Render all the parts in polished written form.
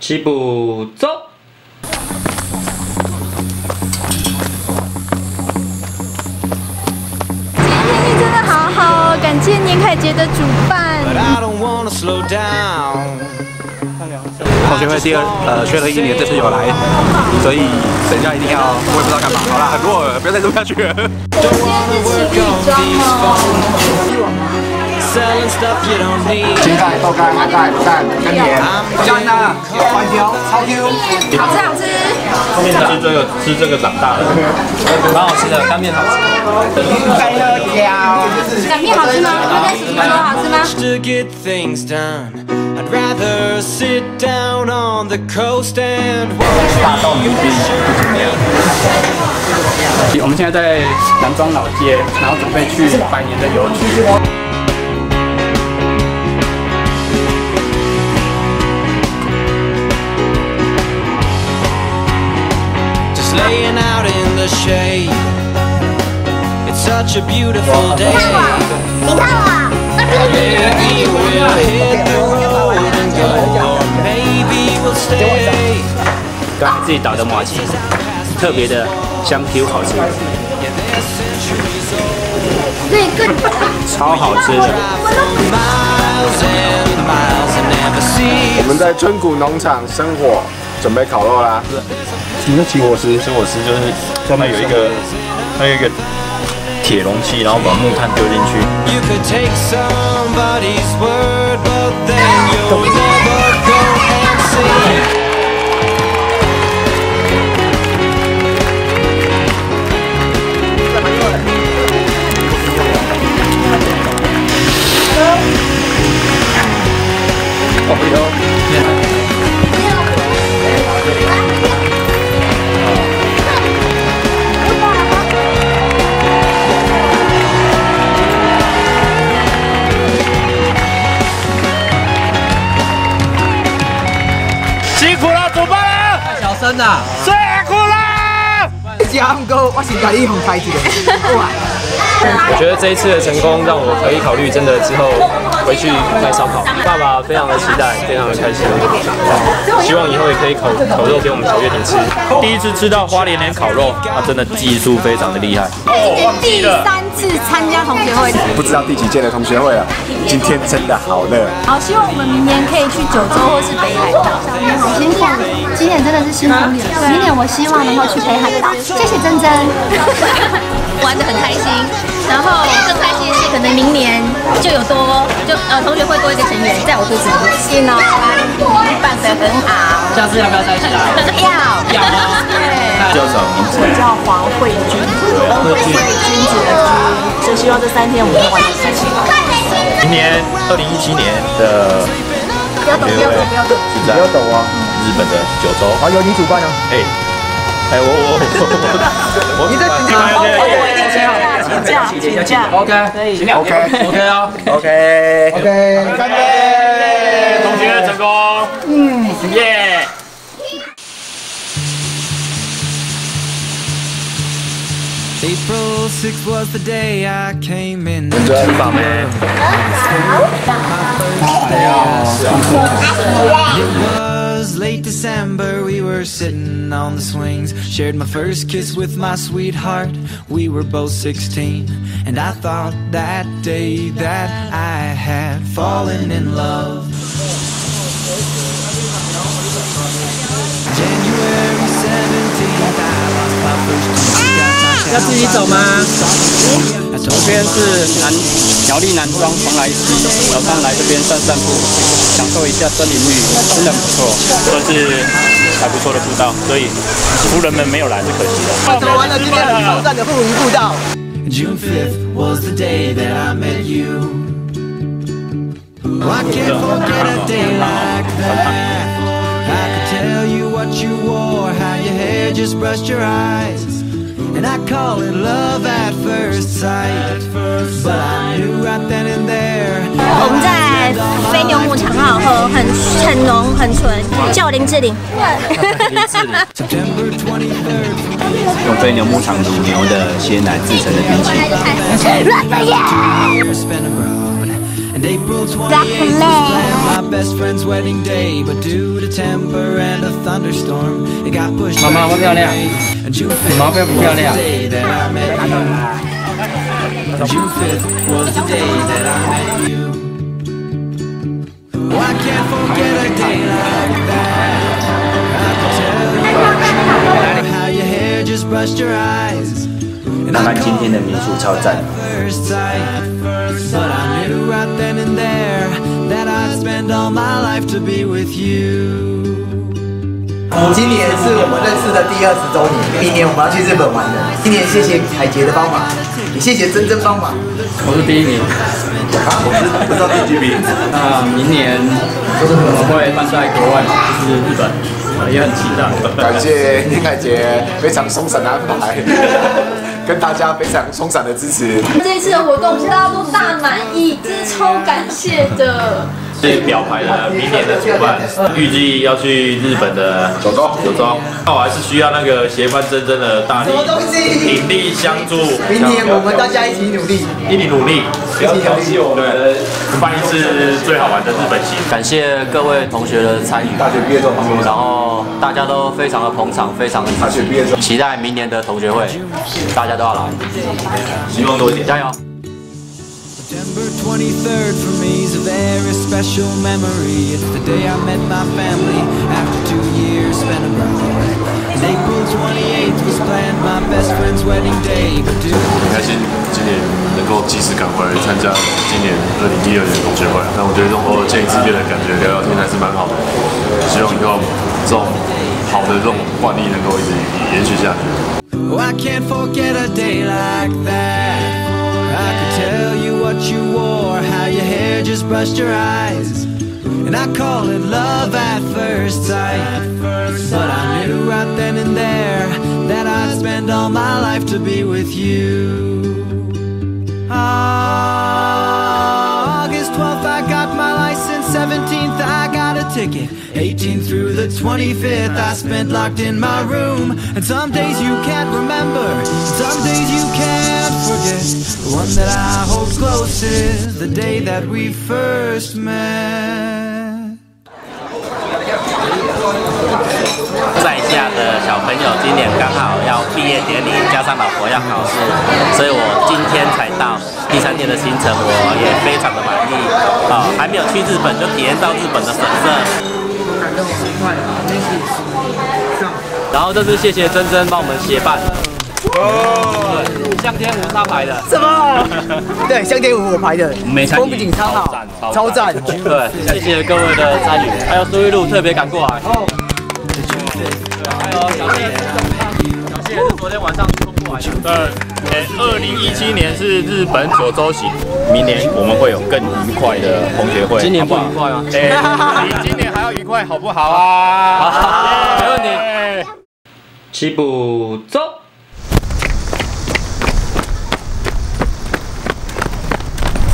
起步走。今天天气真的好好，感谢年凯节的主办。同学会缺了1年，这次有来，所以等一下一定要，我也不知道干嘛。好啦，很弱了，不要再录下去了。今天是情侣装哦。青菜、豆干、蛋、跟盐，加呢，番条，超 Q， 好吃好吃。后面吃这个长大的，蛮好吃的，干面好吃。该喝椒。擀面好吃吗？热在洗锅好吃吗？ I'd rather sit down on the coast and 大道迷兵我们现在在南庄老街，然后准备去100年的邮局。just laying out in the shade. It's such a beautiful day. 你看我。 Maybe we'll hit the road and go, or maybe we'll stay. 刚才自己打的麻糬，特别的香 Q 好吃，对，更超好吃的。我们在春谷农场生火，准备烤肉啦。什么叫起火师？起火师就是上面有一个铁容器，然后把木炭丢进去。You could take somebody's word, but then you'll never go and see. 辛苦了，主办人！太小声了，辛苦了！江哥，我是给你红牌子的。我觉得这一次的成功让我可以考虑真的之后回去卖烧烤。爸爸非常的期待，非常的开心，希望以后也可以烤肉给我们小月婷吃。第一次吃到花莲莲烤肉，他真的技术非常的厉害。今年第3次参加同学会，不知道第几届的同学会了，今天真的好热。好，希望我们明年可以去九州或是北海道。好辛苦，今年真的是辛苦你了。明年我希望能够去北海道。谢谢珍珍，玩得很开心。然后更开心的是，可能明年就同学会多一个成员在我肚子里。信哦，办得很好。下次要不要再一起来？要吗？对。叫什么名字？我叫黄慧君，慧君子的君，所以希望这3天我们会完成事情。明年2017年的不要抖，不要抖，不要抖，是在日本的九州。啊，由你主办啊。我你这请假 OK， 可以 OK 啊 OK， 干杯！同学成功，耶！ April 6th was the day I came in. 吃饱没？ It was late December, we were sitting on the swings. Shared my first kiss with my sweetheart. We were both 16, and I thought that day that I had fallen in love. January 17th, I lost my first kiss. 要自己走吗？左边是苗栗南庄蓬莱溪，早上来这边散散步，享受一下森林绿，真的不错，算是还不错的步道，所以族人们没有来是可惜的。走完了今天很松散的富营步道。 June 5th was the day that I met you. I can't forget a day like that. I could tell you what you wore, how your hair just brushed your eyes. And I call it love at first sight. But I knew right then and there. 我们在飞牛牧场很好喝，很浓很纯，叫林志玲。September 23rd. 用飞牛牧场乳牛的鲜奶制成的冰淇淋。Spent abroad. And And April 28th was planned my best friend's wedding day, but due to temper and a thunderstorm, it got pushed back to May. And June 5th was the day that I met you. And June 5th was the day that I met you. Oh, I can't forget a day like that. I could tell you how your hair just brushed your eyes. 那今天的民宿超赞。 But I knew right then and there that I'd spend all my life to be with you. 今年是我们认识的第20周年，明年我们要去日本玩的。今年谢谢海杰的帮忙，也谢谢珍珍帮忙。我是第1名，我是不知道第几名。那明年我们会办在国外嘛，就是日本，也很期待。感谢林海杰非常松散的安排，跟大家非常松散的支持。这一次的活动大家都大满意，真是超感谢的。 是表牌的明年的主办，预计要去日本的九州。那我还是需要那个协办珍珍的大力鼎力相助。明年我们大家一起努力，一起努力，不要调戏我们，办一次最好玩的日本行。感谢各位同学的参与，大学毕业之后，然后大家都非常的捧场，非常的大学毕业之后，期待明年的同学会，大家都要来，希望多一点，加油！ September 23rd for me is a very special memory. It's the day I met my family after 2 years spent abroad. And April 28th was planned my best friend's wedding day. But 很开心今年能够及时赶回来参加今年2012年同学会。那我觉得这种偶尔见一次面的感觉，聊聊天还是蛮好的。希望以后这种好的这种惯例能够一直延续下去。 Oh, I can't forget a day like that. I could tell you what you wore, how your hair just brushed your eyes. And I call it love at first sight. But I knew right then and there that I'd spend all my life to be with you. August 12th I got my license, 17th I got a ticket. 18th through the 25th I spent locked in my room. And some days you can't remember, some days you can't forget. The one that I hold close is the day that we first met. 在下的小朋友今年刚好要毕业典礼，加上老婆要考试，所以我今天才到。第3天的行程我也非常的满意。还没有去日本就体验到日本的神色。然后这是谢谢珍珍帮我们协办。向天舞他排的。什么？对，向天舞我排的。没参与。风景超好，超赞。对，谢谢各位的参与，还有苏一路特别赶过来。还有小谢是昨天晚上冲过来的。对，2017年是日本9州行，明年我们会有更愉快的同学会。今年不愉快吗？比今年还要愉快，好不好啊？好，没问题。起步走。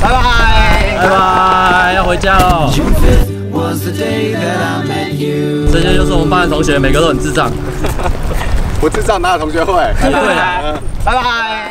拜拜，拜拜，要回家喽。这些就是我们班的同学，每个都很智障。不智障哪有同学会？对啊，拜拜。